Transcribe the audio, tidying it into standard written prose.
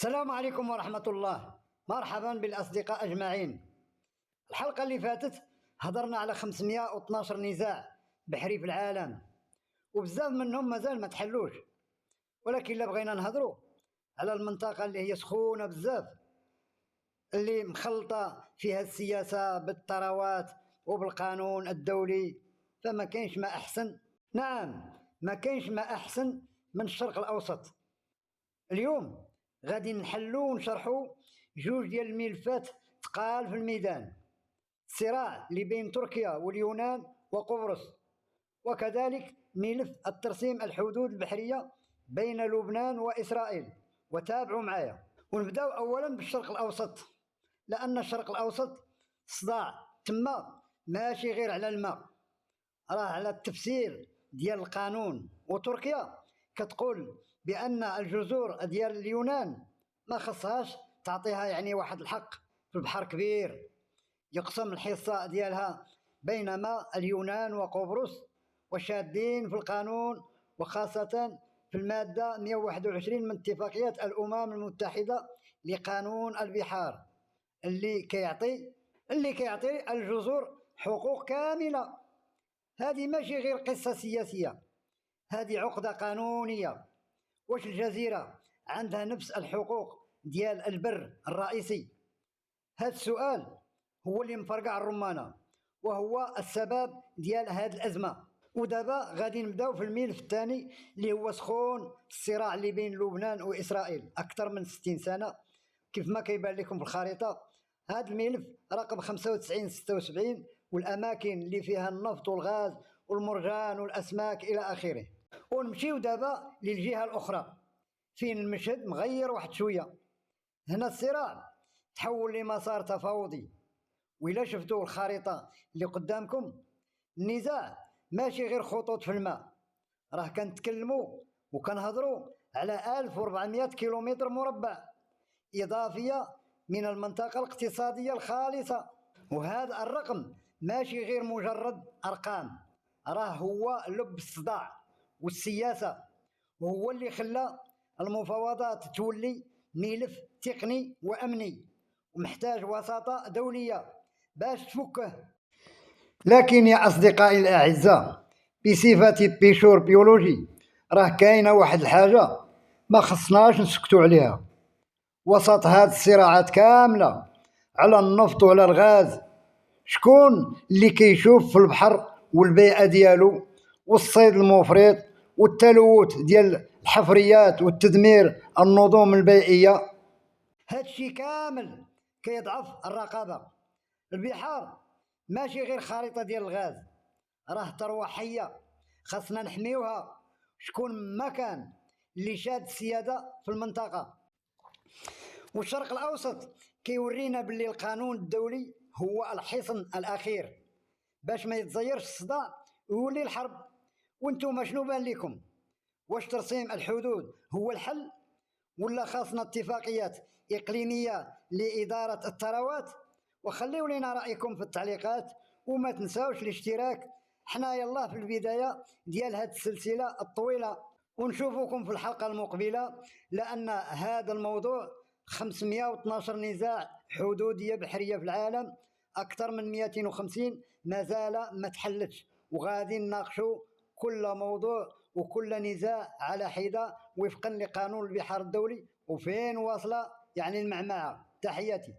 السلام عليكم ورحمة الله. مرحبا بالأصدقاء أجمعين. الحلقة اللي فاتت هضرنا على 512 نزاع بحري في العالم، وبزاف منهم مازال ما تحلوش، ولكن إلا بغينا نهضروا على المنطقة اللي هي سخونة بزاف، اللي مخلطة فيها السياسة بالثروات وبالقانون الدولي، فما كاينش ما أحسن. نعم، ما كاينش ما أحسن من الشرق الأوسط. اليوم غادي نحلو ونشرحو جوج ديال الملفات ثقال في الميدان: الصراع اللي بين تركيا واليونان وقبرص، وكذلك ملف الترسيم الحدود البحرية بين لبنان وإسرائيل. وتابعوا معايا. ونبداو أولا بالشرق الأوسط، لأن الشرق الأوسط صداع تما ماشي غير على الماء، راه على التفسير ديال القانون. وتركيا كتقول بأن الجزر ديال اليونان ما خصهاش تعطيها يعني واحد الحق في البحر كبير يقسم الحصة ديالها، بينما اليونان وقبرص وشادين في القانون، وخاصة في المادة 121 من اتفاقية الأمم المتحدة لقانون البحار، اللي كيعطي الجزر حقوق كاملة. هذه ماشي غير قصة سياسية، هذه عقدة قانونية. واش الجزيرة عندها نفس الحقوق ديال البر الرئيسي؟ هذا السؤال هو اللي مفرقع الرمانة، وهو السبب ديال هذه الأزمة. ودابا غادي نبداو في الملف الثاني اللي هو سخون، الصراع اللي بين لبنان وإسرائيل أكثر من 60 سنة كيف ما كيبان لكم في الخريطة. هذا الملف رقم 95 76، والأماكن اللي فيها النفط والغاز والمرجان والأسماك إلى آخره. ونمشيو دابا للجهة الأخرى فين المشهد مغير واحد شوية. هنا الصراع تحول لمسار تفاوضي، وإلا شفتوا الخريطة اللي قدامكم، النزاع ماشي غير خطوط في الماء، راه كنتكلموا وكنهضروا على 1400 كيلومتر مربع إضافية من المنطقة الاقتصادية الخالصة. وهذا الرقم ماشي غير مجرد أرقام، راه هو لب الصداع والسياسة، وهو اللي خلى المفاوضات تولي ملف تقني وأمني، ومحتاج وساطة دولية باش تفكه. لكن يا أصدقائي الأعزاء، بصفتي بيشور بيولوجي، راه كاينة واحد الحاجة ما خصناش نسكتوا عليها. وسط هاد الصراعات كاملة على النفط وعلى الغاز، شكون اللي كيشوف في البحر والبيئة ديالو والصيد المفرط والتلوث ديال الحفريات والتدمير النظم البيئية؟ هادشي كامل كيضعف الرقابة. البحار ماشي غير خريطة ديال الغاز، راه ثروة حية خاصنا نحميوها. شكون ما كان اللي شاد السيادة في المنطقة. والشرق الأوسط كيورينا باللي القانون الدولي هو الحصن الأخير باش ما يتزيرش الصداع ويولي الحرب. وانتم شنو بان لكم؟ واش ترسيم الحدود هو الحل، ولا خاصنا اتفاقيات إقليمية لإدارة الثروات؟ وخليوا لنا رأيكم في التعليقات، وما تنساوش الاشتراك. حنا يلا في البداية ديال هذه السلسلة الطويلة، ونشوفكم في الحلقة المقبلة، لأن هذا الموضوع 512 نزاع حدودية بحرية في العالم، أكثر من 250 ما زال ما تحلتش، وغادي نناقشوا كل موضوع وكل نزاع على حدة وفقا لقانون البحار الدولي وفين واصلة يعني المعمعة. تحياتي.